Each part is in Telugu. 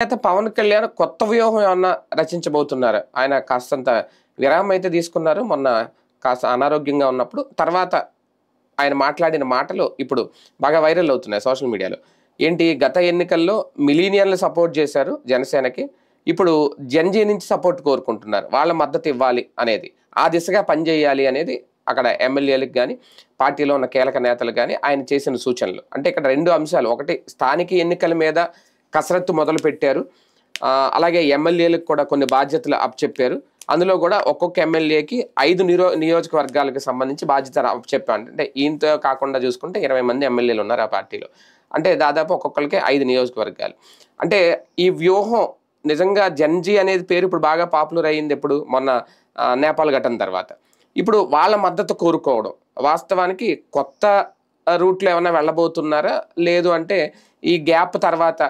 అయితే పవన్ కళ్యాణ్ కొత్త వ్యూహం ఏమన్నా రచించబోతున్నారు. ఆయన కాస్తంత విరామం అయితే తీసుకున్నారు. మొన్న కాస్త అనారోగ్యంగా ఉన్నప్పుడు. తర్వాత ఆయన మాట్లాడిన మాటలు ఇప్పుడు బాగా వైరల్ అవుతున్నాయి సోషల్ మీడియాలో. ఏంటి గత ఎన్నికల్లో మిలీనియన్లు సపోర్ట్ చేశారు జనసేనకి. ఇప్పుడు జెన్‌జీ నుంచి సపోర్ట్ కోరుకుంటున్నారు. వాళ్ళ మద్దతు ఇవ్వాలి అనేది. ఆ దిశగా పనిచేయాలి అనేది అక్కడ ఎమ్మెల్యేలకు గాని, పార్టీలో ఉన్న కీలక నేతలకు గాని ఆయన చేసిన సూచనలు. అంటే ఇక్కడ 2 అంశాలు. ఒకటి స్థానిక ఎన్నికల మీద కసరత్తు మొదలుపెట్టారు. అలాగే ఎమ్మెల్యేలకు కూడా కొన్ని బాధ్యతలు అప్పచెప్పారు. అందులో కూడా ఒక్కొక్క ఎమ్మెల్యేకి 5 నియోజకవర్గాలకు సంబంధించి బాధ్యత అప్పచెప్పారు. అంటే ఈయనతో కాకుండా చూసుకుంటే 20 మంది ఎమ్మెల్యేలు ఉన్నారు ఆ పార్టీలో. అంటే దాదాపు ఒక్కొక్కరికి 5 నియోజకవర్గాలు. అంటే ఈ వ్యూహం నిజంగా జెన్‌జీ అనేది పేరు ఇప్పుడు బాగా పాపులర్ అయ్యింది ఎప్పుడు? మొన్న నేపాల్ ఘటన తర్వాత. ఇప్పుడు వాళ్ళ మద్దతు కోరుకోవడం. వాస్తవానికి కొత్త రూట్‌లో ఏమైనా వెళ్ళబోతున్నారా? లేదు అంటే ఈ గ్యాప్ తర్వాత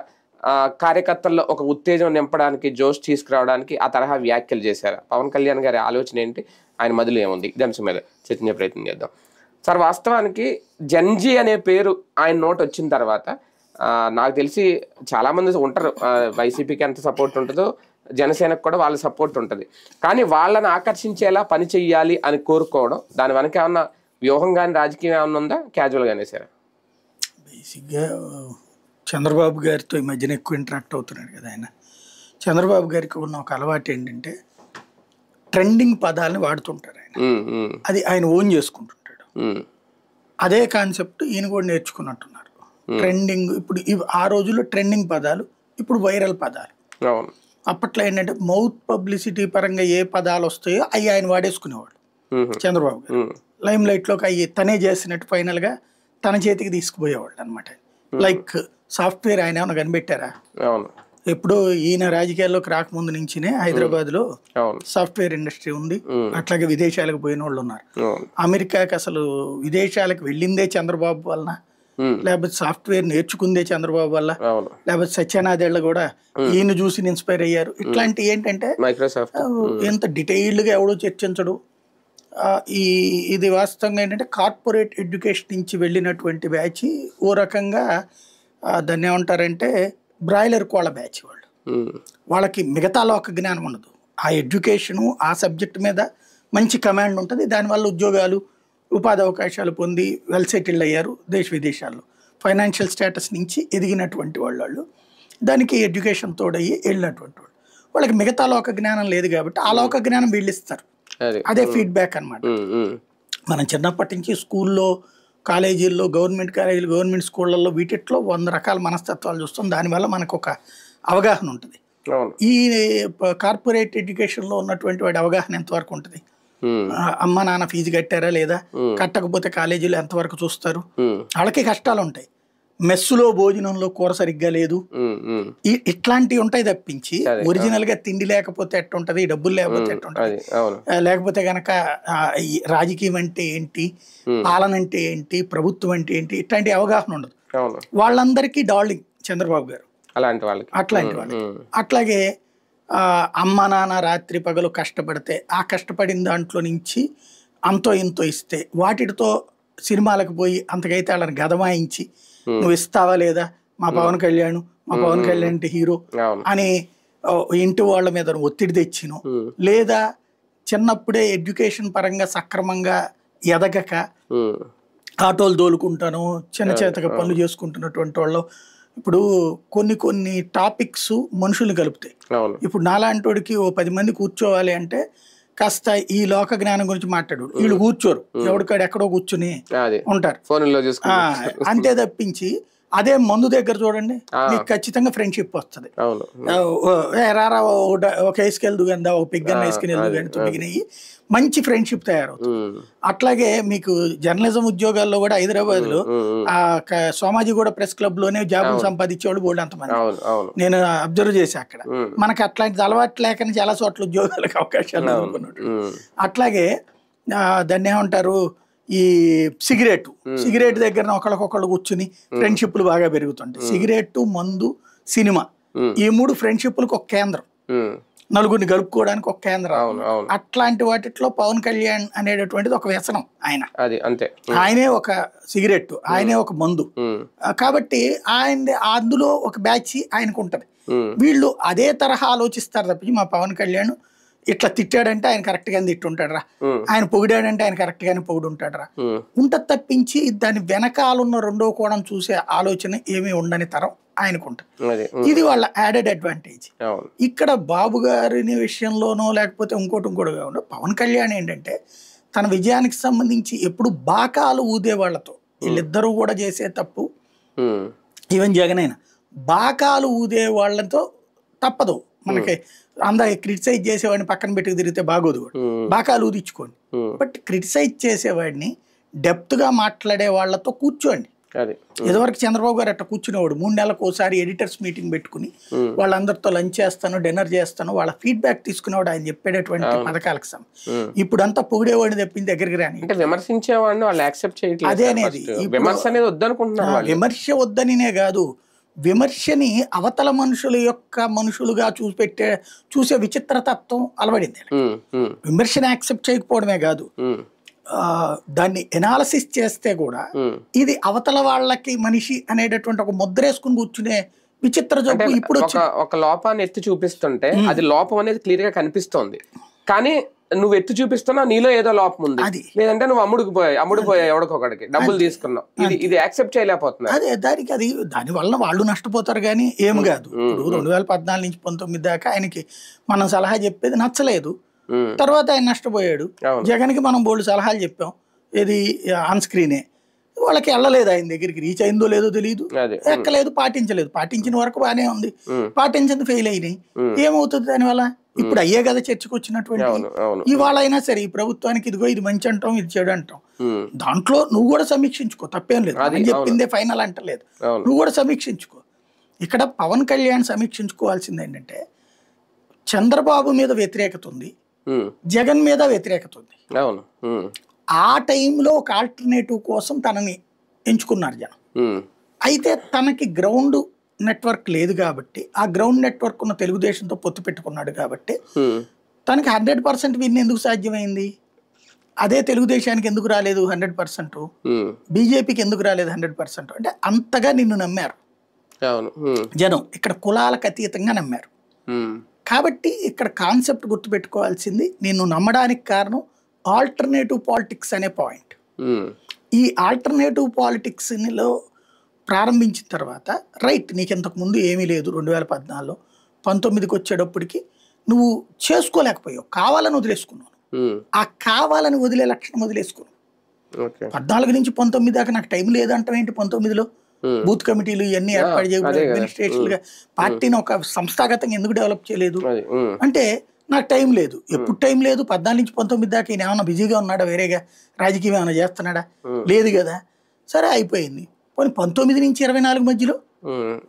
కార్యకర్తల్లో ఒక ఉత్తేజం నింపడానికి, జోష్ తీసుకురావడానికి ఆ తరహా వ్యాఖ్యలు చేశారా? పవన్ కళ్యాణ్ గారి ఆలోచన ఏంటి? ఆయన మదిలో ఏముంది? ఈ అంశం మీద చర్చించే ప్రయత్నం చేద్దాం. సార్, వాస్తవానికి జెన్‌జీ అనే పేరు ఆయన నోట్ వచ్చిన తర్వాత నాకు తెలిసి చాలామంది ఉంటారు. వైసీపీకి ఎంత సపోర్ట్ ఉంటుందో జనసేనకు కూడా వాళ్ళ సపోర్ట్ ఉంటుంది. కానీ వాళ్ళని ఆకర్షించేలా పని చెయ్యాలి అని కోరుకోవడం, దాని వెనక ఏమన్నా వ్యూహం కానీ రాజకీయం ఏమన్నా ఉందా? క్యాజువల్గానే సార్? బేసిక్గా చంద్రబాబు గారితో ఈ మధ్యన ఎక్కువ ఇంటరాక్ట్ అవుతున్నాడు కదా ఆయన. చంద్రబాబు గారికి ఉన్న ఒక అలవాటు ఏంటంటే ట్రెండింగ్ పదాలని వాడుతుంటారు ఆయన. అది ఆయన ఓన్ చేసుకుంటుంటాడు. అదే కాన్సెప్ట్ ఈయన కూడా నేర్చుకున్నట్టున్నారు. ట్రెండింగ్ ఇప్పుడు ఆ రోజుల్లో ట్రెండింగ్ పదాలు, ఇప్పుడు వైరల్ పదాలు. అప్పట్లో ఏంటంటే మౌత్ పబ్లిసిటీ పరంగా ఏ పదాలు వస్తాయో అవి ఆయన వాడేసుకునేవాడు చంద్రబాబు గారు. లైమ్ లైట్లోకి అవి తనే చేసినట్టు ఫైనల్గా తన చేతికి తీసుకుపోయేవాళ్ళు అనమాట. లైక్ సాఫ్ట్వేర్ ఆయన ఏమైనా కనిపెట్టారా? ఎప్పుడో ఈయన రాజకీయాల్లోకి రాకముందు నుంచినే హైదరాబాద్లో సాఫ్ట్వేర్ ఇండస్ట్రీ ఉంది. అట్లాగే విదేశాలకు పోయిన వాళ్ళు ఉన్నారు. అమెరికాకి అసలు విదేశాలకు వెళ్ళిందే చంద్రబాబు వలన, లేకపోతే సాఫ్ట్వేర్ నేర్చుకుందే చంద్రబాబు వల్ల, లేకపోతే సత్యనాథేళ్ల కూడా ఈయన చూసి ఇన్స్పైర్ అయ్యారు. ఇట్లాంటి ఏంటంటే ఎంత డీటెయిల్డ్గా ఎవడో చర్చించడు. ఇది వాస్తవంగా ఏంటంటే కార్పొరేట్ ఎడ్యుకేషన్ నుంచి వెళ్ళినటువంటి బ్యాచ్ ఓ రకంగా దాన్ని ఏమంటారంటే బ్రాయిలర్ కోళ్ళ బ్యాచ్. వాళ్ళకి మిగతా లోక జ్ఞానం ఉండదు. ఆ ఎడ్యుకేషను ఆ సబ్జెక్ట్ మీద మంచి కమాండ్ ఉంటుంది. దానివల్ల ఉద్యోగాలు, ఉపాధి అవకాశాలు పొంది వెల్ సెటిల్డ్ అయ్యారు దేశ విదేశాల్లో. ఫైనాన్షియల్ స్టేటస్ నుంచి ఎదిగినటువంటి వాళ్ళు, దానికి ఎడ్యుకేషన్ తోడయ్యి వెళ్ళినటువంటి వాళ్ళు. వాళ్ళకి మిగతా లోక జ్ఞానం లేదు కాబట్టి ఆ లోక జ్ఞానం వీళ్ళు ఇస్తారు. అదే ఫీడ్బ్యాక్ అనమాట. మనం చిన్నప్పటి నుంచి స్కూల్లో, కాలేజీల్లో, గవర్నమెంట్ కాలేజీలు, గవర్నమెంట్ స్కూళ్ళల్లో వీటిట్లో 100 రకాల మనస్తత్వాలు చూస్తాం. దానివల్ల మనకు ఒక అవగాహన ఉంటుంది. ఈ కార్పొరేట్ ఎడ్యుకేషన్లో ఉన్నటువంటి వాడి అవగాహన ఎంతవరకు ఉంటుంది? అమ్మ నాన్న ఫీజు కట్టారా లేదా, కట్టకపోతే కాలేజీలో ఎంతవరకు చూస్తారు? వాళ్ళకి కష్టాలు ఉంటాయి. మెస్సులో భోజనంలో కూర సరిగ్గా లేదు, ఇట్లాంటివి ఉంటాయి తప్పించి ఒరిజినల్ గా తిండి లేకపోతే ఎట్టుంటది, డబ్బులు లేకపోతే ఎట్టుంటది, లేకపోతే గనక రాజకీయం అంటే ఏంటి, పాలన అంటే ఏంటి, ప్రభుత్వం అంటే ఏంటి, ఇట్లాంటి అవగాహన ఉండదు. వాళ్ళందరికీ డార్లింగ్ చంద్రబాబు గారు అట్లాంటి వాళ్ళకి. అట్లాగే అమ్మ నాన్న రాత్రి పగలు కష్టపడితే ఆ కష్టపడిన దాంట్లో నుంచి అంతో ఇంతో ఇస్తే వాటితో సినిమాలకు పోయి అంతకైతే వాళ్ళని గదమాయించి నువ్వు ఇస్తావా లేదా, మా పవన్ కళ్యాణ్ అంటే హీరో అని ఇంటి వాళ్ళ మీద ఒత్తిడి తెచ్చిను, లేదా చిన్నప్పుడే ఎడ్యుకేషన్ పరంగా సక్రమంగా ఎదగక ఆటోలు దోలుకుంటాను, చిన్న చేతగా పనులు చేసుకుంటున్నటువంటి వాళ్ళు. ఇప్పుడు కొన్ని టాపిక్స్ మనుషుల్ని కలుపుతాయి. ఇప్పుడు నాలాంటి ఓ 10 మంది కూర్చోవాలి అంటే కాస్త ఈ లోక జ్ఞానం గురించి మాట్లాడు, వీళ్ళు కూర్చోరు, ఎవడికాడు ఎక్కడో కూర్చుని ఉంటారు. అంతే తప్పించి అదే మందు దగ్గర చూడండి, మీకు ఖచ్చితంగా ఫ్రెండ్షిప్ వస్తుంది. రారా ఒక వేసుకెళ్దు కదా, ఒక పిగ్గన్న వేసుకుని వెళ్దు, మంచి ఫ్రెండ్షిప్ తయారవుతుంది. అట్లాగే మీకు జర్నలిజం ఉద్యోగాల్లో కూడా హైదరాబాద్ లో ఆ సోమాజిగూడ ప్రెస్ క్లబ్ లోనే జాబులు సంపాదించేవాళ్ళు బోల్డ్ అంతమంది నేను అబ్జర్వ్ చేశా. అక్కడ మనకి అట్లాంటి అలవాటు లేకని చాలా చోట్ల ఉద్యోగాలకు అవకాశాలు అనుకున్నాడు. అట్లాగే దాన్ని ఏమంటారు, ఈ సిగరెట్ దగ్గర ఒకళ్ళకొకళ్ళు కూర్చుని ఫ్రెండ్షిప్లు బాగా పెరుగుతుంటాయి. సిగరెట్, మందు, సినిమా, ఈ 3 ఫ్రెండ్షిప్లకు ఒక కేంద్రం, నలుగురిని గడుపుకోవడానికి ఒక కేంద్రం. అట్లాంటి వాటిలో పవన్ కళ్యాణ్ అనేటటువంటిది ఒక వ్యసనం. ఆయనే ఒక సిగరెట్, ఆయనే ఒక మందు. కాబట్టి ఆయన అందులో ఒక బ్యాచ్ ఆయనకు ఉంటది. వీళ్ళు అదే తరహా ఆలోచిస్తారు తప్పించి మా పవన్ కళ్యాణ్ ఇట్లా తిట్టాడంటే ఆయన కరెక్ట్ గానే తిట్టుంటాడరా, ఆయన పొగిడాడంటే ఆయన కరెక్ట్ గానే పొగుడుంటాడరా ఉంటది తప్పించి దాని వెనకాలన్న రెండో కోణం చూసే ఆలోచన ఏమీ ఉండని తరం ఆయనకుంటుంది. ఇది వాళ్ళ యాడెడ్ అడ్వాంటేజ్. ఇక్కడ బాబు గారిని విషయంలోనో లేకపోతే ఇంకోటి కాకుండా పవన్ కళ్యాణ్ ఏంటంటే తన విజయానికి సంబంధించి ఎప్పుడు బాకాలు ఊదే వాళ్ళతో, వీళ్ళిద్దరూ కూడా చేసే తప్పు, ఈవెన్ జగన్ అయినా బాకాలు ఊదే వాళ్ళతో తప్పదు. మనకి అందరు క్రిటిసైజ్ చేసేవాడిని పక్కన పెట్టుకు తిరిగితే బాగోదు, బాకాలు ఊదించుకోండి. బట్ క్రిటిసైజ్ చేసేవాడిని డెప్త్ గా మాట్లాడే వాళ్ళతో కూర్చోండి. ఇదివరకు చంద్రబాబు గారు అట్లా కూర్చునేవాడు, 3 నెలలకు ఒకసారి ఎడిటర్స్ మీటింగ్ పెట్టుకుని వాళ్ళందరితో లంచ్ చేస్తాను, డిన్నర్ చేస్తాను, వాళ్ళ ఫీడ్బ్యాక్ తీసుకునేవాడు ఆయన చెప్పేటటువంటి పథకాలకు ఇప్పుడు అంతా పొగిడేవాడిని తప్పింది దగ్గరికి రాని, విమర్శించేవాడిని వాళ్ళు యాక్సెప్ట్ చేయట్లేదు. అదేనేది విమర్శ వద్దనినే కాదు, విమర్శని అవతల మనుషులుగా చూసే విచిత్రతత్వం అలవడింది. విమర్శని యాక్సెప్ట్ చేయకపోవడమే కాదు, దాన్ని ఎనాలసిస్ చేస్తే కూడా ఇది అవతల వాళ్ళకి మనిషి అనేటటువంటి ఒక ముద్రేసుకుని కూర్చునే విచిత్ర జబ్బు ఇప్పుడు ఒక లోపాన్ని ఎత్తి చూపిస్తుంటే అది లోపం అనేది క్లియర్ గా కనిపిస్తోంది, కానీ నువ్వు ఎత్తి చూపిస్తున్నా నీలో ఏదో లోపం ఉంది, లేదంటే నువ్వు అమ్ముడు పోయావు ఎవడికొకడికి డబ్బులు తీసుకున్నావు, ఇది యాక్సెప్ట్ చేయలేకపోతున్నా. అదే దాని వల్ల వాళ్ళు నష్టపోతారు కానీ ఏమి కాదు. ఇప్పుడు 2014 నుంచి 19 దాకా ఆయనకి మనం సలహా చెప్పేది నచ్చలేదు, తర్వాత ఆయన నష్టపోయాడు. జగన్ కి మనం బోల్డ్ సలహాలు చెప్పాం, ఏది ఆన్ స్క్రీనే, వాళ్ళకి వెళ్ళలేదు, ఆయన దగ్గరికి రీచ్ అయిందో లేదో తెలియదు, ఎక్కలేదు, పాటించిన వరకు బానే ఉంది, పాటించింది ఫెయిల్ అయినాయి. ఏమవుతుంది దానివల్ల? ఇప్పుడు అయ్యే కదా చర్చకు వచ్చినటువంటి. ఇవాళ అయినా సరే ఈ ప్రభుత్వానికి ఇదిగో ఇది మంచి అంటాం, ఇది చెడు అంటాం, దాంట్లో నువ్వు కూడా సమీక్షించుకో, తప్పేం లేదు, అని చెప్పిందే ఫైనల్ అంటలేదు, నువ్వు కూడా సమీక్షించుకో. ఇక్కడ పవన్ కళ్యాణ్ సమీక్షించుకోవాల్సింది ఏంటంటే చంద్రబాబు మీద వ్యతిరేకత ఉంది, జగన్ మీద వ్యతిరేకత ఉంది. ఆ టైంలో ఒక ఆల్టర్నేటివ్ కోసం తనని ఎంచుకున్నారు జనం. అయితే తనకి గ్రౌండ్ నెట్వర్క్ లేదు కాబట్టి, ఆ గ్రౌండ్ నెట్వర్క్ ఉన్న తెలుగుదేశంతో పొత్తు పెట్టుకున్నాడు కాబట్టి తనకి 100% విన్ ఎందుకు సాధ్యమైంది? అదే తెలుగుదేశానికి ఎందుకు రాలేదు 100%? బీజేపీకి ఎందుకు రాలేదు 100%? అంటే అంతగా నిన్ను నమ్మారు జనం, ఇక్కడ కులాలకు అతీతంగా నమ్మారు. కాబట్టి ఇక్కడ కాన్సెప్ట్ గుర్తుపెట్టుకోవాల్సింది, నిన్ను నమ్మడానికి కారణం ఆల్టర్నేటివ్ పాలిటిక్స్ అనే పాయింట్. ఈ ఆల్టర్నేటివ్ పాలిటిక్స్లో ప్రారంభించిన తర్వాత రైట్, నీకు ఇంతకు ముందు ఏమీ లేదు 2014లో, 19కి వచ్చేటప్పటికి నువ్వు చేసుకోలేకపోయావు, కావాలని వదిలేసుకున్నావు. ఆ కావాలని వదిలే లక్షణం వదిలేసుకున్నావు. 14 నుంచి 19 దాకా నాకు టైం లేదంటావు ఏంటి? 19లో బూత్ కమిటీలు ఇవన్నీ ఏర్పాటు చేయకూడదు, అడ్మినిస్ట్రేషన్ గా పార్టీని ఒక సంస్థాగతంగా ఎందుకు డెవలప్ చేయలేదు అంటే నాకు టైం లేదు. ఎప్పుడు టైం లేదు? 14 నుంచి 19 దాకా ఈయన ఏమన్నా బిజీగా ఉన్నాడా, వేరేగా రాజకీయం ఏమైనా చేస్తున్నాడా? లేదు కదా. సరే అయిపోయింది. పోనీ 19 నుంచి 24 మధ్యలో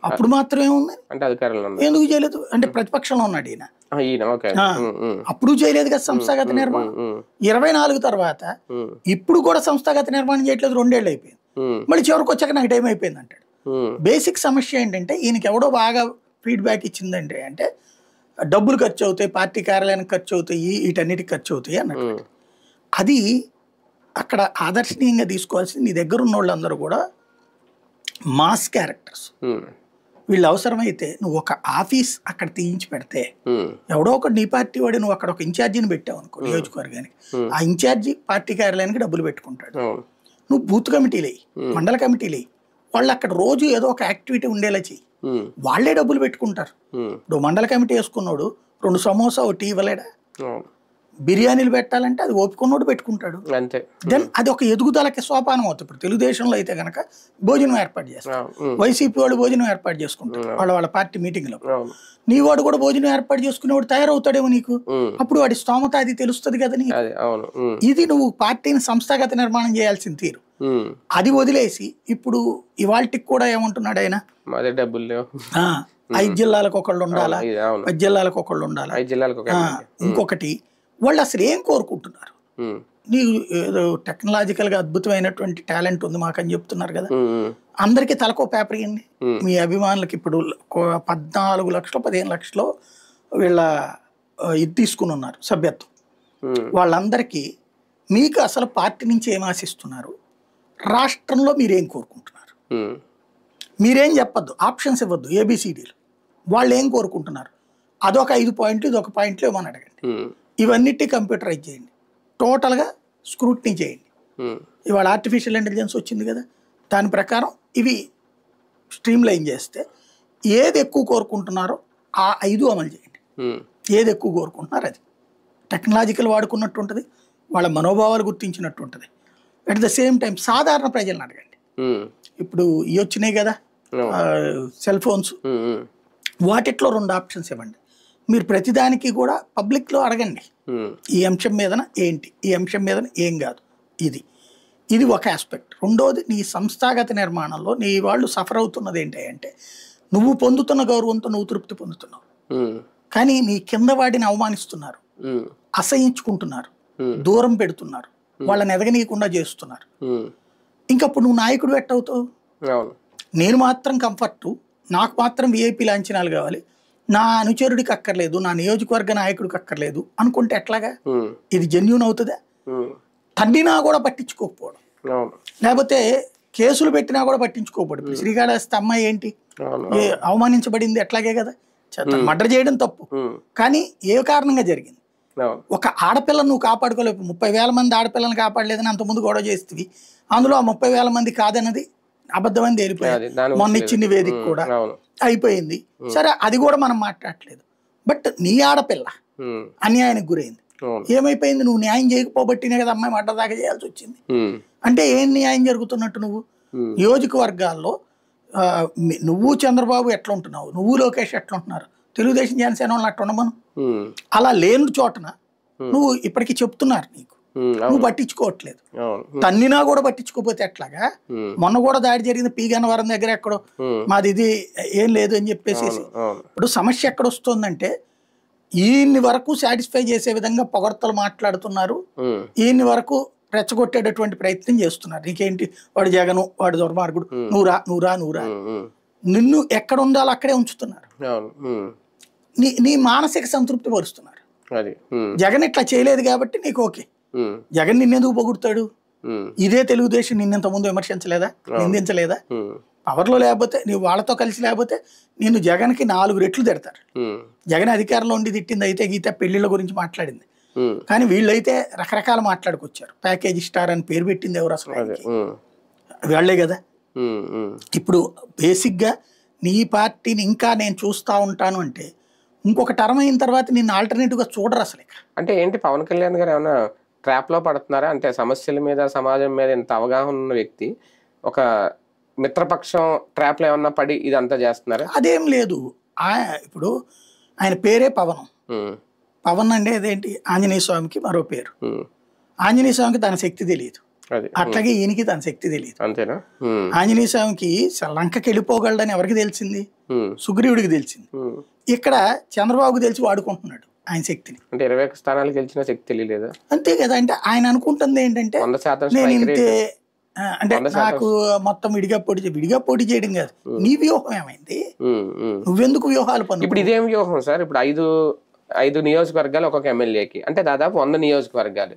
అప్పుడు మాత్రం ఏముంది, ఎందుకు చేయలేదు అంటే ప్రతిపక్షంలో ఉన్నాడు ఈయన, అప్పుడు చేయలేదు కదా సంస్థాగత నిర్మాణం. 24 తర్వాత ఇప్పుడు కూడా సంస్థాగత నిర్మాణం చేయట్లేదు, 2 ఏళ్ళు అయిపోయింది. మళ్ళీ చివరికి వచ్చాక నాకు టైం అయిపోయింది అంటాడు. బేసిక్ సమస్య ఏంటంటే ఈయనకి ఎవడో బాగా ఫీడ్బ్యాక్ ఇచ్చిందంటే అంటే డబ్బులు ఖర్చు అవుతాయి, పార్టీ కార్యాలయానికి ఖర్చు అవుతాయి, వీటన్నిటికి ఖర్చు అవుతాయి అన్నట్టు. అది అక్కడ ఆదర్శనీయంగా తీసుకోవాల్సింది. నీ దగ్గర ఉన్న వాళ్ళందరూ కూడా మాస్ క్యారెక్టర్స్. వీళ్ళు అవసరమైతే నువ్వు ఒక ఆఫీస్ అక్కడ తీయించి పెడితే ఎవడో ఒక నీ పార్టీ వాడు నువ్వు అక్కడ ఒక ఇన్ఛార్జిని పెట్టావు అనుకో నియోజకవర్గానికి, ఆ ఇన్ఛార్జి పార్టీ కార్యాలయానికి డబ్బులు పెట్టుకుంటాడు. నువ్వు బూత్ కమిటీలు అయ్యి, మండల కమిటీలు అయ్యి, వాళ్ళు అక్కడ రోజు ఏదో ఒక యాక్టివిటీ ఉండేలా చెయ్యి, వాళ్లే డబ్బులు పెట్టుకుంటారు. ఇప్పుడు మండల కమిటీ వేసుకున్నాడు 2 సమోసా ఒకటి ఇవ్వలేడా? బిర్యానీలు పెట్టాలంటే అది ఓపికొన్నోడు పెట్టుకుంటాడు. దెన్ అది ఒక ఎదుగుదలకి సోపానం అవుతుంది. ఇప్పుడు తెలుగుదేశంలో అయితే కనుక భోజనం ఏర్పాటు చేస్తారు, వైసీపీ వాడు భోజనం ఏర్పాటు చేసుకుంటారు వాళ్ళ పార్టీ మీటింగ్ లో. నీ వాడు కూడా భోజనం ఏర్పాటు చేసుకునేవాడు తయారవుతాడేమో నీకు, అప్పుడు వాడి స్తోమత అది తెలుస్తుంది కదా నీకు. ఇది నువ్వు పార్టీని సంస్థాగత నిర్మాణం చేయాల్సిన తీరు. అది వదిలేసి ఇప్పుడు ఇవాళకి కూడా ఏమంటున్నాడు ఆయన, 5 జిల్లాలకు ఒకళ్ళు ఉండాలా, 10 జిల్లాలకు ఒకళ్ళు ఉండాలా. ఇంకొకటి వాళ్ళు అసలు ఏం కోరుకుంటున్నారు? నీకు ఏదో టెక్నాలజికల్ గా అద్భుతమైనటువంటి టాలెంట్ ఉంది మాకని చెప్తున్నారు కదా, అందరికీ తలకో పేపర్ ఇవ్వండి. మీ అభిమానులకి ఇప్పుడు 14 లక్షలు 15 లక్షలు వీళ్ళ ఇది తీసుకుని ఉన్నారు సభ్యత్వం. వాళ్ళందరికీ మీకు అసలు పార్టీ నుంచి ఏం ఆశిస్తున్నారు, రాష్ట్రంలో మీరేం కోరుకుంటున్నారు, మీరేం చెప్పద్దు, ఆప్షన్స్ ఇవ్వద్దు, ABCDలు వాళ్ళు ఏం కోరుకుంటున్నారు, అదొక 5 పాయింట్లు ఇదొక పాయింట్లు ఏమని అడగండి, ఇవన్నిటి కంప్యూటరైజ్ చేయండి, టోటల్గా స్క్రూటినీ చేయండి. ఇవాళ ఆర్టిఫిషియల్ ఇంటెలిజెన్స్ వచ్చింది కదా, దాని ప్రకారం ఇవి స్ట్రీమ్ లైన్ చేస్తే ఏది ఎక్కువ కోరుకుంటున్నారో ఆ 5 అమలు చేయండి. ఏది ఎక్కువ కోరుకుంటున్నారో అది టెక్నాలజికల్ వాడుకున్నట్టు ఉంటుంది, వాళ్ళ మనోభావాలు గుర్తించినట్టు ఉంటుంది. అట్ ద సేమ్ టైం సాధారణ ప్రజలను అడగండి. ఇప్పుడు ఇవి వచ్చినాయి కదా సెల్ ఫోన్స్, వాటిట్లో 2 ఆప్షన్స్ ఇవ్వండి. మీరు ప్రతిదానికి కూడా పబ్లిక్లో అడగండి, ఈ అంశం మీదన ఏంటి, ఈ అంశం మీదన ఏం కాదు, ఇది ఒక ఆస్పెక్ట్. రెండోది, నీ సంస్థాగత నిర్మాణంలో నీ వాళ్ళు సఫర్ అవుతున్నది ఏంటి అంటే, నువ్వు పొందుతున్న గౌరవంతో నువ్వు తృప్తి పొందుతున్నావు, కానీ నీ కింద వాడిని అవమానిస్తున్నారు, అసహించుకుంటున్నారు, దూరం పెడుతున్నారు, వాళ్ళని ఎదగనీయకుండా చేస్తున్నారు. ఇంకప్పుడు నువ్వు నాయకుడు ఎట్టవుతావు? నేను మాత్రం కంఫర్టు, నాకు మాత్రం విఐపీ లాంఛనాలు కావాలి, నా అనుచరుడికి అక్కర్లేదు, నా నియోజకవర్గ నాయకుడికి అక్కర్లేదు అనుకుంటే ఎట్లాగా? ఇది జెన్యూన్ అవుతుందా? తన్నినా కూడా పట్టించుకోకపోవడం, లేకపోతే కేసులు పెట్టినా కూడా పట్టించుకోకపోవడం. ఇప్పుడు శ్రీకాళహస్తి అమ్మాయి ఏంటి, అవమానించబడింది ఎట్లాగే కదా, మర్డర్ చేయడం తప్పు, కానీ ఏ కారణంగా జరిగింది? ఒక ఆడపిల్లను నువ్వు కాపాడుకోలేవు. 30,000 మంది ఆడపిల్లని కాపాడలేదని అంతకుముందు గొడవ చేస్తుంది, అందులో ఆ 30,000 మంది కాదన్నది అబద్ధమని తేలిపోయింది. మొన్న ఇచ్చిన వేదిక కూడా అయిపోయింది. సరే, అది కూడా మనం మాట్లాడలేదు. బట్ నీ ఆడపిల్ల అన్యాయానికి గురైంది, ఏమైపోయింది? నువ్వు న్యాయం చేయకపోబట్టినే కదా అమ్మాయి మర్డర్ దాకా చేయాల్సి వచ్చింది. అంటే ఏం న్యాయం జరుగుతున్నట్టు? నువ్వు నియోజకవర్గాల్లో నువ్వు చంద్రబాబు ఎట్లా ఉంటున్నావు, నువ్వు లోకేష్ ఎట్లా ఉంటున్నారు, తెలుగుదేశం జనసేన వాళ్ళు అట్లా ఉండమను. అలా లేని చోటన నువ్వు ఇప్పటికీ చెప్తున్నారు, నీకు నువ్వు పట్టించుకోవట్లేదు. తన్నినా కూడా పట్టించుకోపోతే ఎట్లాగా? మొన్న కూడా దాడి జరిగింది పి గన్నవరం దగ్గర, ఎక్కడో మాది ఇది ఏం లేదు అని చెప్పేసి. ఇప్పుడు సమస్య ఎక్కడ వస్తుందంటే, ఈయన్ని వరకు సాటిస్ఫై చేసే విధంగా పొగడ్తలు మాట్లాడుతున్నారు, ఈయన్ని వరకు రెచ్చగొట్టేటటువంటి ప్రయత్నం చేస్తున్నారు. నీకేంటి, వాడు జగను, వాడు దుర్మార్గుడు, నువ్వురా నిన్ను ఎక్కడ ఉండాలో అక్కడే ఉంచుతున్నారు, నీ మానసిక సంతృప్తి పరుస్తున్నారు. జగన్ ఇట్లా చేయలేదు కాబట్టి నీకు ఓకే. జగన్ నిన్నెందుకు పొగుడుతాడు? ఇదే తెలుగుదేశం నిన్నెంత ముందు విమర్శించలేదా, నిందించలేదా? పవర్లో లేకపోతే, నీవు వాళ్ళతో కలిసి లేకపోతే నిన్ను జగన్కి 4 రెట్లు తిడతారు. జగన్ అధికారంలో ఉండి తిట్టింది అయితే గీత పెళ్లిళ్ళ గురించి మాట్లాడింది, కానీ వీళ్ళైతే రకరకాల మాట్లాడుకొచ్చారు. ప్యాకేజీ స్టార్ అని పేరు పెట్టింది ఎవరు అసలు? వాళ్ళే కదా. ఇప్పుడు బేసిక్గా నీ పార్టీని ఇంకా నేను చూస్తూ ఉంటాను అంటే, ఇంకొక టర్మ్ అయిన తర్వాత నిన్ను ఆల్టర్నేటివ్గా చూడరు అసలు. అంటే ఏంటి, పవన్ కళ్యాణ్ గారు ఏమైనా ట్రాప్లో పడుతున్నారా? అంటే సమస్యల మీద, సమాజం మీద ఇంత అవగాహన ఉన్న వ్యక్తి ఒక మిత్రపక్షం ట్రాప్లో ఏమన్నా పడి ఇదంతా చేస్తున్నారా? అదేం లేదు. ఇప్పుడు ఆయన పేరే పవన్. పవన్ అంటే అదేంటి, ఆంజనేయ స్వామికి మరో పేరు. ఆంజనేయ స్వామికి తన శక్తి తెలియదు, అట్లాగే ఈయనకి తన శక్తి తెలియదు. అంతేనా? ఆంజనేయ స్వామికి లంకకి వెళ్ళిపోగలడని ఎవరికి తెలిసింది? సుగ్రీవుడికి తెలిసింది. ఇక్కడ చంద్రబాబుకి తెలిసి వాడుకుంటున్నాడు ఆయన శక్తిని. అంటే 21 స్థానాలు గెలిచిన శక్తి తెలియలేదు అంతే కదా. అంటే ఆయన అనుకుంటుంది ఏంటంటే, నేను ఇంతే, అంటే నాకు మొత్తం విడిగా పోటీ చేయడం కాదు. నీ వ్యూహం ఏమైంది? నువ్వెందుకు వ్యూహాలు పనులు? ఇప్పుడు ఇదేం వ్యూహం సార్? ఇప్పుడు ఐదు నియోజకవర్గాలు ఒక్కొక్క ఎమ్మెల్యేకి, అంటే దాదాపు 100 నియోజకవర్గాలు.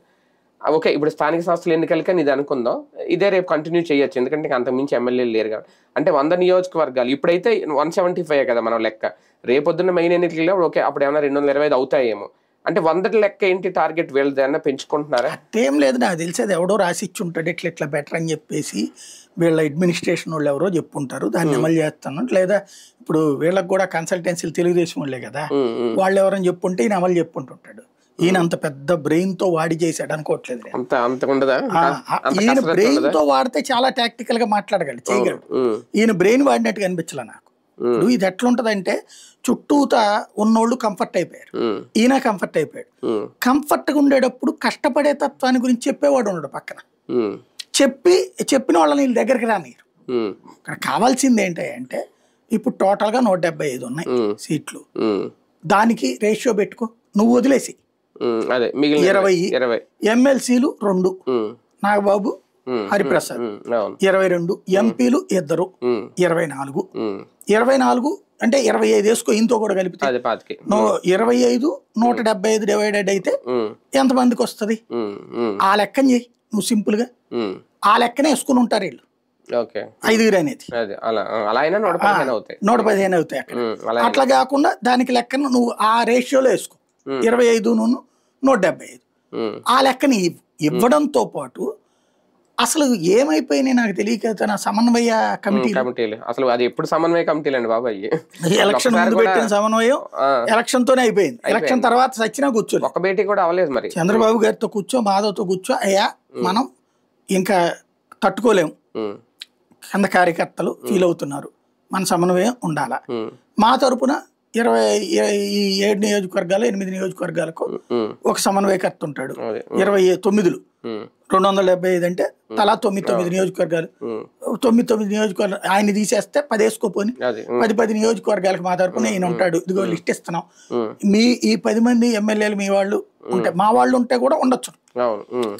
ఓకే, ఇప్పుడు స్థానిక సంస్థల ఎన్నికలకని ఇది అనుకుందాం, ఇదే రేపు కంటిన్యూ చేయొచ్చు, ఎందుకంటే అంతకు మించి ఎమ్మెల్యేలు లేరు కాబట్టి. అంటే 100 నియోజకవర్గాలు, ఇప్పుడైతే 175 కదా మనం లెక్క. రేపొద్దున్న మెయిన్ ఎన్నికల్లో ఓకే, అప్పుడు ఏమైనా 225 అవుతాయేమో. అంటే 100 లెక్క ఏంటి టార్గెట్? వీళ్ళది ఏమన్నా పెంచుకుంటున్నారా? అదేం లేదు, నాకు తెలిసేది ఎవడో రాసి ఇచ్చి ఉంటాడు ఇట్లా బెటర్ అని చెప్పేసి. వీళ్ళ అడ్మినిస్ట్రేషన్ వాళ్ళు ఎవరో చెప్పుంటారు, దాన్ని అమలు చేస్తాను. లేదా ఇప్పుడు వీళ్ళకి కూడా కన్సల్టెన్సీలు తెలుగుదేశం వాళ్ళే కదా, వాళ్ళు ఎవరని చెప్పుంటే ఈయన అమలు చెప్పుంటుంటాడు. ఈయన అంత పెద్ద బ్రెయిన్ తో వాడి చేశాడు అనుకోవట్లేదు. ఈయన బ్రెయిన్ తో వాడితే చాలా టాక్టికల్ గా మాట్లాడగలడు, చేయగలడు. ఈయన బ్రెయిన్ వాడినట్టుగా అనిపించలే నాకు. ఇప్పుడు ఇది ఎట్లుంటదంటే, చుట్టూతా ఉన్నోళ్ళు కంఫర్ట్ అయిపోయారు, ఈయన కంఫర్ట్ అయిపోయాడు. కంఫర్ట్ గా ఉండేటప్పుడు కష్టపడే తత్వాన్ని గురించి చెప్పేవాడు ఉండడు పక్కన. చెప్పిన వాళ్ళని వీళ్ళ దగ్గరికి రానియరు. ఇక్కడ కావాల్సింది ఏంటి అంటే, ఇప్పుడు టోటల్ గా 175 ఉన్నాయి సీట్లు. దానికి రేషియో పెట్టుకో, నువ్వు వదిలేసి 20 ఎమ్మెల్సీలు 2, నాగబాబు, హరిప్రసాద్ 22, ఎంపీలు 2, 24 అంటే 25 వేసుకో, ఇంతో కూడా కలిపితే 25, 175 డివైడెడ్ అయితే ఎంతమందికి వస్తుంది? ఆ లెక్కని చెయ్యి నువ్వు సింపుల్ గా. ఆ లెక్కనే వేసుకుని ఉంటారు వీళ్ళు. ఓకే 5 అనేది అది అలా అలా అయినా 115 అవుతాయి 115 అవుతాయి అక్కడ. అట్లా కాకుండా దానికి లెక్కను నువ్వు ఆ రేషియోలో వేసుకో, 25 175 ఆ లెక్కని ఇవ్వడంతో పాటు అసలు ఏమైపోయినాయి నాకు తెలియక తన సమన్వయ కమిటీలు అసలు అది ఎప్పుడు సమన్వయ కమిటీలు అండి బాబాయ్. ఎలక్షన్ ముందు పెట్టిన సమన్వయం ఎలక్షన్ తోనే అయిపోయింది. ఎలక్షన్ తర్వాత సచ్చినా కూర్చోలేదు, ఒక భేటీ కూడా అవ్వలేదు. మరి చంద్రబాబు గారితో కూర్చో, మాధవ్తో కూర్చో, అయ్యా మనం ఇంకా తట్టుకోలేము, కింద కార్యకర్తలు ఫీల్ అవుతున్నారు, మన సమన్వయం ఉండాలా, మా తరపున 27 నియోజకవర్గాలు 8 నియోజకవర్గాలకు ఒక సమన్వయకర్త ఉంటాడు, 29 275 అంటే తలా 9 నియోజకవర్గాలు, 9 నియోజకవర్గాలు ఆయన తీసేస్తే 10 వేసుకోపోని 10 నియోజకవర్గాలకు మా తరపున ఈయన ఉంటాడు, ఇదిగో లిస్ట్ ఇస్తున్నాం, మీ ఈ 10 మంది ఎమ్మెల్యేలు మీ వాళ్ళు ఉంటే, మా వాళ్ళు ఉంటే కూడా ఉండొచ్చు,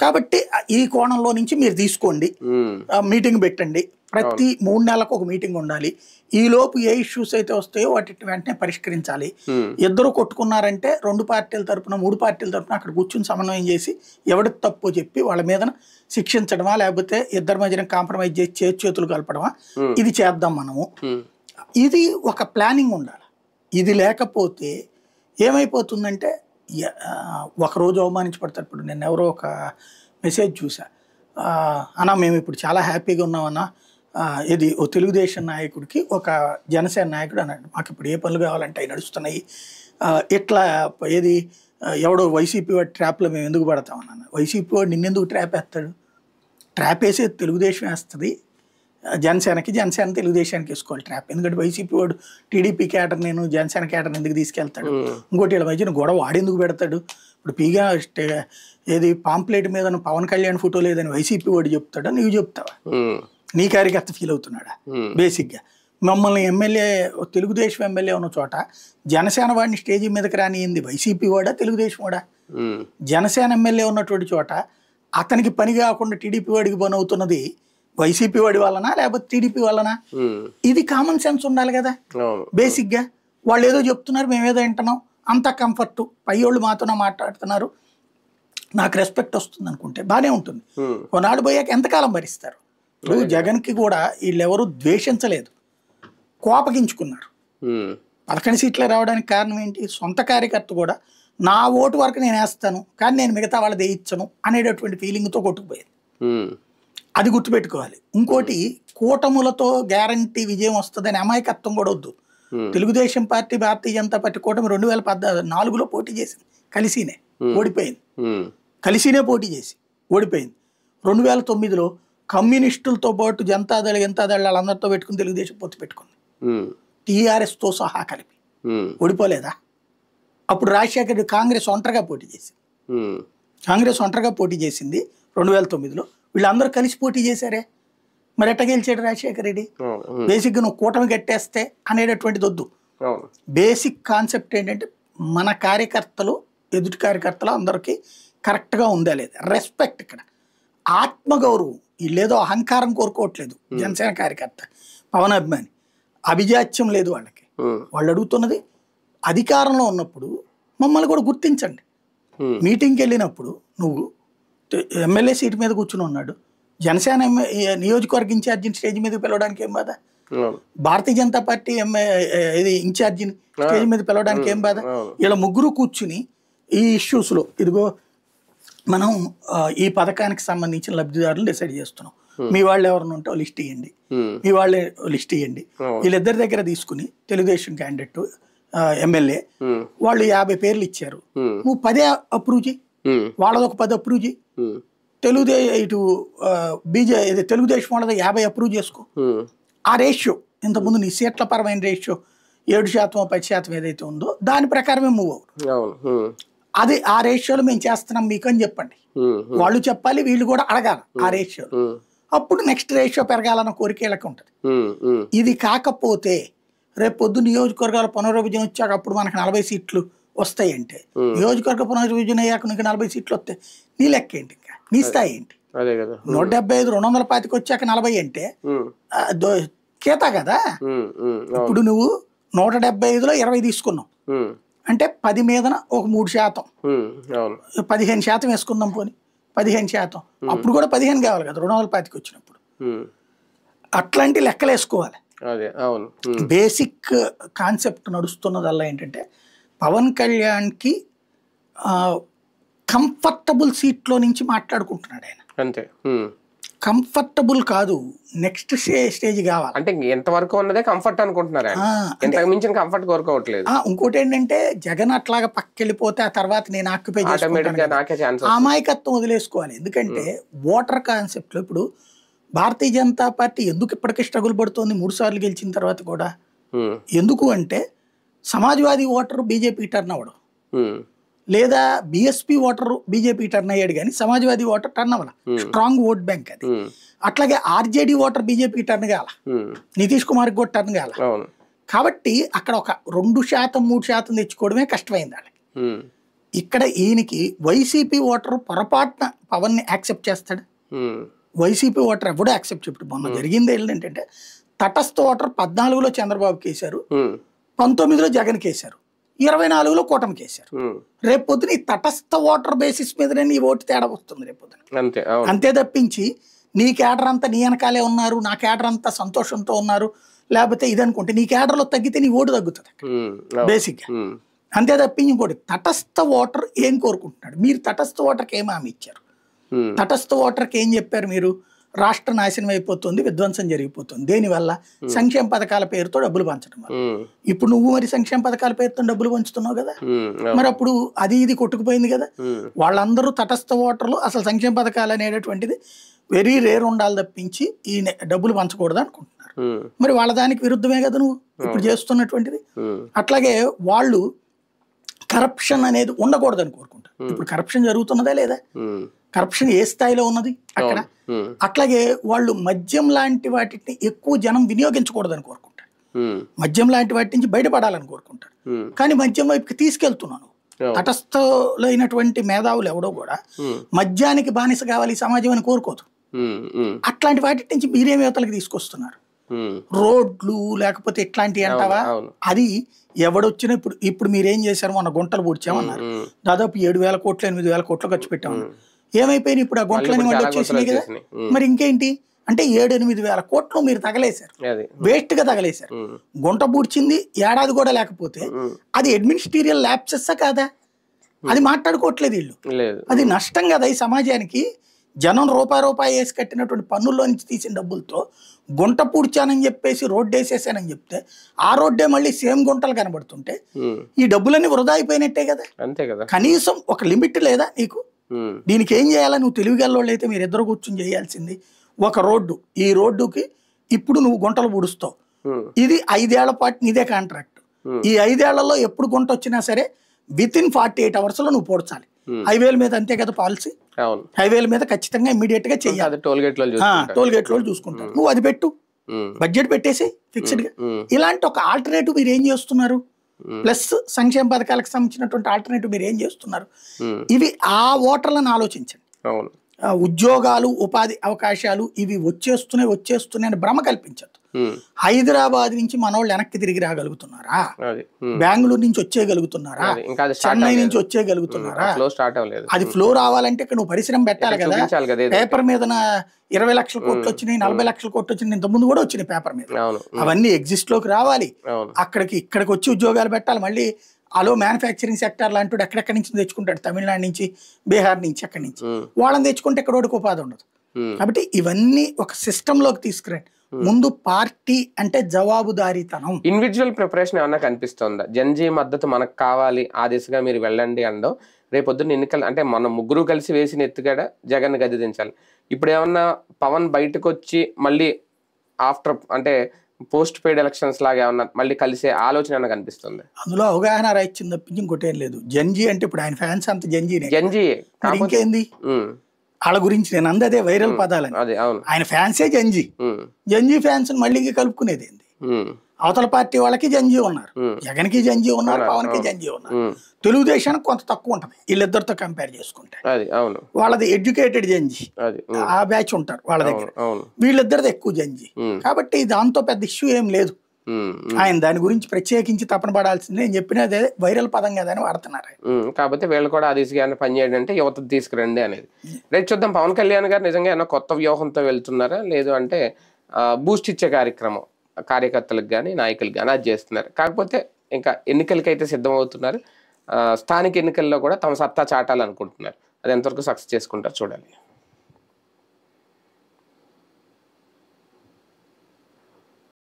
కాబట్టి ఈ కోణంలో నుంచి మీరు తీసుకోండి, మీటింగ్ పెట్టండి, ప్రతి 3 నెలలకు ఒక మీటింగ్ ఉండాలి, ఈ లోపు ఏ ఇష్యూస్ అయితే వస్తాయో వాటి వెంటనే పరిష్కరించాలి, ఇద్దరు కొట్టుకున్నారంటే 2 పార్టీల తరపున 3 పార్టీల తరపున అక్కడ కూర్చుని సమన్వయం చేసి ఎవరికి తప్పు చెప్పి వాళ్ళ మీద శిక్షించడమా, లేకపోతే ఇద్దరి మధ్యన కాంప్రమైజ్ చేసి చేతులు కలపడమా, ఇది చేద్దాం మనము. ఇది ఒక ప్లానింగ్ ఉండాలి. ఇది లేకపోతే ఏమైపోతుందంటే ఒకరోజు అవమానించబడతారు. ఇప్పుడు నేను ఎవరో ఒక మెసేజ్ చూసా, అన్నా మేము ఇప్పుడు చాలా హ్యాపీగా ఉన్నామన్నా, ఇది ఓ తెలుగుదేశం నాయకుడికి ఒక జనసేన నాయకుడు అన్నాడు, మాకు ఇప్పుడు ఏ పనులు కావాలంటే అవి నడుస్తున్నాయి, ఇట్లా ఏది ఎవడో వైసీపీ వాడి ట్రాప్లో మేము ఎందుకు పడతామన్నాను. వైసీపీ వాడు నిన్నెందుకు ట్రాప్ వేస్తాడు? ట్రాప్ వేసేది తెలుగుదేశం వేస్తుంది, జనసేన తెలుగుదేశానికి వేసుకోవాలి ట్రాప్. ఎందుకంటే వైసీపీ వాడు టీడీపీ క్యాటర్ నేను జనసేన క్యాటర్ ఎందుకు తీసుకెళ్తాడు, ఇంకోటి వీళ్ళ మధ్యన గొడవ వాడెందుకు పెడతాడు. ఇప్పుడు పీగా ఏది పాంప్లెట్ మీద పవన్ కళ్యాణ్ ఫోటో లేదని వైసీపీ వాడు చెప్తాడా, నువ్వు చెప్తావా? నీ కార్యకర్త ఫీల్ అవుతున్నాడా? బేసిక్గా మమ్మల్ని ఎమ్మెల్యే తెలుగుదేశం ఎమ్మెల్యే ఉన్న చోట జనసేన వాడిని స్టేజీ మీదకి రానియింది వైసీపీ వాడా తెలుగుదేశం వాడా? జనసేన ఎమ్మెల్యే ఉన్నటువంటి చోట అతనికి పని కాకుండా టీడీపీ వాడికి పని అవుతున్నది వైసీపీ వాడి వలన లేకపోతే టీడీపీ వలన? ఇది కామన్ సెన్స్ ఉండాలి కదా బేసిక్గా. వాళ్ళు ఏదో చెప్తున్నారు, మేమేదో వింటున్నాం, అంత కంఫర్ట్, పయ్యోళ్ళు మాతోనే మాట్లాడుతున్నారు, నాకు రెస్పెక్ట్ వస్తుంది అనుకుంటే బాగానే ఉంటుంది. కొన్నాడు పోయాక ఎంతకాలం భరిస్తారు? ఇప్పుడు జగన్కి కూడా వీళ్ళెవరూ ద్వేషించలేదు, కోపగించుకున్నారు. 11 సీట్లే రావడానికి కారణం ఏంటి? సొంత కార్యకర్త కూడా నా ఓటు వరకు నేను వేస్తాను కానీ నేను మిగతా వాళ్ళది వేయించను అనేటటువంటి ఫీలింగ్తో కొట్టుకుపోయేది. అది గుర్తుపెట్టుకోవాలి. ఇంకోటి, కూటములతో గ్యారంటీ విజయం వస్తుందని అమాయకత్వం కూడా వద్దు. తెలుగుదేశం పార్టీ భారతీయ జనతా పార్టీ కూటమి 2014లో పోటీ చేసింది, కలిసినే ఓడిపోయింది, కలిసినే పోటీ చేసి ఓడిపోయింది. 2009లో కమ్యూనిస్టులతో పాటు జనతాదళ వాళ్ళందరితో పెట్టుకుని తెలుగుదేశం పొత్తు పెట్టుకుంది, టీఆర్ఎస్తో సహా కలిపి ఓడిపోలేదా? అప్పుడు రాజశేఖర్ రెడ్డి కాంగ్రెస్ ఒంటరిగా పోటీ చేసింది, 2009లో. వీళ్ళందరూ కలిసి పోటీ చేశారే, మరి ఎట్ట గెలిచాడు రాజశేఖర రెడ్డి? బేసిక్గా నువ్వు కూటమి కట్టేస్తే అనేటటువంటిది వద్దు. బేసిక్ కాన్సెప్ట్ ఏంటంటే మన కార్యకర్తలు ఎదుటి కార్యకర్తలు అందరికీ కరెక్ట్గా ఉందా లేదా, రెస్పెక్ట్. ఇక్కడ ఆత్మగౌరవం, వీళ్ళేదో అహంకారం కోరుకోవట్లేదు. జనసేన కార్యకర్త పవన్ అభిమాని అభిజాత్యం లేదు వాళ్ళకి. వాళ్ళు అడుగుతున్నది అధికారంలో ఉన్నప్పుడు మమ్మల్ని కూడా గుర్తించండి. మీటింగ్కి వెళ్ళినప్పుడు నువ్వు ఎమ్మెల్యే సీటు మీద కూర్చుని ఉన్నాడు, జనసేన నియోజకవర్గ ఇన్ఛార్జిని స్టేజ్ మీద పిలవడానికి ఏం బాధ? భారతీయ జనతా పార్టీ ఇది ఇన్ఛార్జిని స్టేజ్ మీద పిలవడానికి ఏం బాధ? ఇలా ముగ్గురు కూర్చుని ఈ ఇష్యూస్లో ఇదిగో మనం ఈ పథకానికి సంబంధించిన లబ్ధిదారులు డిసైడ్ చేస్తున్నాం, మీ వాళ్ళు ఎవరైనా ఉంటే లిస్ట్ ఇవ్వండి, మీ వాళ్ళే లిస్ట్ ఇవ్వండి. వీళ్ళిద్దరి దగ్గర తీసుకుని తెలుగుదేశం క్యాండిడేట్ ఎమ్మెల్యే వాళ్ళు 50 పేర్లు ఇచ్చారు, నువ్వు 10 అప్రూవ్ చేయి, వాళ్ళదొక 10 అప్రూవ్ చేయి, తెలుగుదేశం వాళ్ళది 50 అప్రూవ్ చేసుకో. ఆ రేషియో ఇంతకుముందు నీ సీట్ల పరమైన రేషియో 7% 10% ఏదైతే ఉందో దాని ప్రకారమే మూవ్ అవ్వరు. అది ఆ రేషియోలో మేము చేస్తున్నాం మీకు అని చెప్పండి, వాళ్ళు చెప్పాలి, వీళ్ళు కూడా అడగాలి ఆ రేషియో. అప్పుడు నెక్స్ట్ రేషియో పెరగాలన్న కోరిక వీళ్ళకి ఉంటుంది. ఇది కాకపోతే రేపు పొద్దు నియోజకవర్గాల పునర్విభజన వచ్చాక అప్పుడు మనకు 40 సీట్లు వస్తాయంటే, నియోజకవర్గ పునర్విభజన అయ్యాక నీకు 40 సీట్లు వస్తాయి, నీ లెక్క ఏంటి? ఇంకా నీ స్థాయి ఏంటి? 175 225 వచ్చాక 40 అంటే కేతా కదా. ఇప్పుడు నువ్వు 175లో 20 తీసుకున్నావు అంటే 10 మీదన ఒక 3%, 15% వేసుకుందాం పోనీ 15%. అప్పుడు కూడా 15 కావాలి కదా 225 వచ్చినప్పుడు. అట్లాంటి లెక్కలు వేసుకోవాలి. అదే అవును. బేసిక్ కాన్సెప్ట్ నడుస్తున్నదల్లా ఏంటంటే పవన్ కళ్యాణ్కి కంఫర్టబుల్ సీట్లో నుంచి మాట్లాడుకుంటున్నాడు ఆయన. అంతే. కంఫర్టబుల్ కాదు, నెక్స్ట్ స్టేజ్ కావాలి. అంటే ఎంతవరకు ఉన్నదే కంఫర్ట్ అనుకుంటున్నారు, ఎంతకు మించిన కంఫర్ట్ కోరుకోవట్లేదు. ఇంకోటి ఏంటంటే జగన్ అట్లాగా పక్కెళ్ళిపోతే ఆ తర్వాత నేను ఆక్యుపై చేసుకుంటాను, అమాయకత్వం వదిలేసుకోవాలి. ఎందుకంటే ఓటర్ కాన్సెప్ట్లో ఇప్పుడు భారతీయ జనతా పార్టీ ఎందుకు ఇప్పటికీ స్ట్రగుల్ పడుతోంది 3 సార్లు గెలిచిన తర్వాత కూడా? ఎందుకు అంటే సమాజ్వాదీ ఓటర్ బీజేపీ టర్న్ అవ్వడం, లేదా బిఎస్పీ ఓటర్ బీజేపీ టర్న్ అయ్యాడు కానీ సమాజ్వాదీ ఓటర్ టర్న్ అవ్వాల, స్ట్రాంగ్ ఓట్ బ్యాంక్ అది. అట్లాగే ఆర్జేడీ ఓటర్ బీజేపీ టర్న్ కాల, నితీష్ కుమార్కి కూడా టర్న్ కాల. కాబట్టి అక్కడ ఒక 2% 3% తెచ్చుకోవడమే కష్టమైంది వాళ్ళకి. ఇక్కడ ఈయనకి వైసీపీ ఓటర్ పొరపాటున పవన్ ని యాక్సెప్ట్ చేస్తాడు? వైసీపీ ఓటర్ ఎవడో యాక్సెప్ట్ చెప్పాడు. మొన్న జరిగింది ఏంటంటే తటస్థ ఓటర్ 14లో చంద్రబాబుకి వేశారు, 19లో జగన్కి వేశారు, 24లో కూటమికి వేశారు. రేపు పొద్దున ఈ తటస్థ ఓటర్ బేసిస్ మీదనే నీ ఓటు తేడా వస్తుంది రేపు పొద్దున. అంతే తప్పించి నీ కేడర్ అంతా నీ వెనకాలే ఉన్నారు, నా కేడర్ అంతా సంతోషంతో ఉన్నారు, లేకపోతే ఇదనుకుంటే నీ కేడర్లో తగ్గితే నీ ఓటు తగ్గుతుంది బేసిక్గా. అంతే తప్పించి ఇంకోటి తటస్థ ఓటర్ ఏం కోరుకుంటున్నాడు? మీరు తటస్థ ఓటర్కి ఏం హామీ ఇచ్చారు? తటస్థ ఓటర్కి ఏం చెప్పారు మీరు? రాష్ట్ర నాశనం అయిపోతుంది, విధ్వంసం జరిగిపోతుంది. దేనివల్ల? సంక్షేమ పథకాల పేరుతో డబ్బులు పంచడం వల్ల. ఇప్పుడు నువ్వు మరి సంక్షేమ పథకాల పేరుతో డబ్బులు పంచుతున్నావు కదా, మరి అప్పుడు అది ఇది కొట్టుకుపోయింది కదా. వాళ్ళందరూ తటస్థ ఓటర్లు అసలు సంక్షేమ పథకాలు అనేటటువంటిది వెరీ రేర్ ఉండాలి తప్పించి ఈ డబ్బులు పంచకూడదు అనుకుంటున్నారు. మరి వాళ్ళ దానికి విరుద్ధమే కదా నువ్వు ఇప్పుడు చేస్తున్నటువంటిది. అట్లాగే వాళ్ళు కరప్షన్ అనేది ఉండకూడదని కోరుకుంటారు. ఇప్పుడు కరప్షన్ జరుగుతున్నదా లేదా? కరప్షన్ ఏ స్థాయిలో ఉన్నది అక్కడ? అట్లాగే వాళ్ళు మద్యం లాంటి వాటిని ఎక్కువ జనం వినియోగించకూడదని కోరుకుంటారు, మద్యం లాంటి వాటి నుంచి బయటపడాలని కోరుకుంటారు. కానీ మద్యం వైపుకి తీసుకెళ్తున్నాను. తటస్థులైనటువంటి మేధావులు ఎవడో కూడా మద్యానికి బానిస కావాలి సమాజం అని కోరుకోదు. అట్లాంటి వాటి నుంచి మీరేమి యువతలకు తీసుకొస్తున్నారు? రోడ్లు లేకపోతే ఇట్లాంటివి అంటావా? అది ఎవడొచ్చినా ఇప్పుడు మీరేం చేశారు? మొన్న గుంటలు పూడ్చామన్నారు, దాదాపు 7,000 కోట్లు 8,000 కోట్లు ఖర్చు పెట్టామన్నారు. ఏమైపోయినాయి ఇప్పుడు? ఆ గుంటలని మళ్ళీ వచ్చేసినాయి కదా. మరి ఇంకేంటి అంటే 7-8 వేల కోట్లు మీరు తగలేశారు, వేస్ట్ గా తగలేశారు. గుంట పూడ్చింది ఏడాది కూడా లేకపోతే అది అడ్మినిస్ట్రేటివ్ ల్యాప్సెస్సా కాదా? అది మాట్లాడుకోవట్లేదు వీళ్ళు. అది నష్టం కదా ఈ సమాజానికి. జనం రూపాయి వేసి కట్టినటువంటి పన్నుల్లో నుంచి తీసిన డబ్బులతో గుంట పూడ్చానని చెప్పేసి రోడ్డు వేసేసానని చెప్తే ఆ రోడ్డే మళ్ళీ సేమ్ గుంటలు కనబడుతుంటే ఈ డబ్బులన్నీ వృధా అయిపోయినట్టే కదా. అంతే కదా. కనీసం ఒక లిమిట్ లేదా నీకు? దీనికి ఏం చేయాలా? నువ్వు తెలివిగల్లోళ్ళు అయితే మీరు ఇద్దరు కూర్చొని చేయాల్సింది ఒక రోడ్డు. ఈ రోడ్డుకి ఇప్పుడు నువ్వు గుంటలు పూడుస్తావు, ఇది 5 ఏళ్ల పాటు నీదే కాంట్రాక్ట్. ఈ 5 ఏళ్లలో ఎప్పుడు గుంట వచ్చినా సరే వితిన్ 48 hours లో నువ్వు పూడ్చాలి. హైవేల మీద అంతే కదా పాలసీ. హైవేల మీద ఖచ్చితంగా ఇమ్మీడియట్ గా చెయ్యాలి. టోల్ గేట్ లో చూసుకుంటారు. నువ్వు అది పెట్టు, బడ్జెట్ పెట్టేసి ఫిక్స్డ్ గా. ఇలాంటి ఒక ఆల్టర్నేటివ్ మీరు ఏం చేస్తున్నారు? ప్లస్ సంక్షేమ పథకాలకు సంబంధించినటువంటి ఆల్టర్నేటివ్ మీరు ఏం చేస్తున్నారు? ఇవి ఆ ఓటర్లను ఆలోచించండి. ఉద్యోగాలు ఉపాధి అవకాశాలు ఇవి వచ్చేస్తున్నాయి అని భ్రమ కల్పించద్దు. హైదరాబాద్ నుంచి మనోళ్ళు వెనక్కి తిరిగి రాగలుగుతున్నారా? బెంగళూరు నుంచి వచ్చేయగలుగుతున్నారా? చెన్నై నుంచి వచ్చేయగలుగుతున్నారా? అది ఫ్లో రావాలంటే ఇక్కడ నువ్వు పరిశ్రమ పెట్టాలి కదా. పేపర్ మీద 20 లక్షల కోట్లు వచ్చినాయి, 40 లక్షల కోట్లు వచ్చినాయి, ఇంతకుముందు కూడా వచ్చినాయి పేపర్ మీద. అవన్నీ ఎగ్జిస్ట్ లోకి రావాలి, ఇక్కడికి వచ్చి ఉద్యోగాలు పెట్టాలి. మళ్ళీ అలో మ్యానుఫ్యాక్చరింగ్ సెక్టర్ లాంటి ఎక్కడెక్కడి నుంచి తెచ్చుకుంటాడు, తమిళనాడు నుంచి, బీహార్ నుంచి, ఎక్కడి నుంచి వాళ్ళని తెచ్చుకుంటే ఎక్కడోడికి ఉపాధి ఉండదు. కాబట్టి ఇవన్నీ ఒక సిస్టమ్ లోకి తీసుకురండి. ముందు పార్టీ అంటే జవాబుదారీతనం. ఇండివిజువల్ ప్రిపరేషన్ ఏమన్నా కనిపిస్తుందా? జన్జీ మద్దతు మనకు కావాలి, ఆ దిశగా మీరు వెళ్ళండి అండో రేపొద్దున ఎన్నికలు అంటే మన ముగ్గురు కలిసి వేసిన ఎత్తుగడ జగన్ గది దించాలి. ఇప్పుడు ఏమన్నా పవన్ బయటకు వచ్చి మళ్ళీ ఆఫ్టర్ అంటే పోస్ట్ పెయిడ్ ఎలక్షన్స్ లాగా ఏమన్నా మళ్ళీ కలిసే ఆలోచన ఏమన్నా కనిపిస్తుంది? అందులో అవగాహన రాయించింది తప్పించి ఇంకోటి ఏం లేదు. జన్జీ అంటే ఇప్పుడు ఆయన ఫ్యాన్స్ అంత జన్జీ ఇంకేంది వాళ్ళ గురించి నేను అందదే వైరల్ పదాలని. ఆయన ఫ్యాన్సే జంజీ ఫ్యాన్స్ మళ్ళీ కలుపుకునేది ఏంది? అవతల పార్టీ వాళ్ళకి జంజీ ఉన్నారు, జగన్ కి జంజీ ఉన్నారు, పవన్ కి జంజీ ఉన్నారు. తెలుగుదేశానికి కొంత తక్కువ ఉంటది వీళ్ళిద్దరితో కంపేర్ చేసుకుంటే. వాళ్ళది ఎడ్యుకేటెడ్ జంజీ, ఆ బ్యాచ్ ఉంటారు వాళ్ళ దగ్గర. వీళ్ళిద్దరిది ఎక్కువ జంజీ. కాబట్టి దాంతో పెద్ద ఇష్యూ ఏం లేదు. ఆయన దాని గురించి ప్రత్యేకించి తపన పడాల్సిందే. నేను చెప్పినదే వైరల్ పదం కదా అని వాడుతున్నారు. కాబట్టి వీళ్ళు కూడా ఆ దిశగా పనిచేయడం అంటే యువత తీసుకురండి అనేది. రేపు చూద్దాం పవన్ కళ్యాణ్ గారు నిజంగా ఏమన్నా కొత్త వ్యూహంతో వెళ్తున్నారా లేదు అంటే బూస్ట్ ఇచ్చే కార్యక్రమం కార్యకర్తలకు కానీ నాయకులకు కానీ అది చేస్తున్నారు. కాకపోతే ఇంకా ఎన్నికలకైతే సిద్ధమవుతున్నారు. స్థానిక ఎన్నికల్లో కూడా తమ సత్తా చాటాలనుకుంటున్నారు. అది ఎంతవరకు సక్సెస్ చేసుకుంటారు చూడాలి.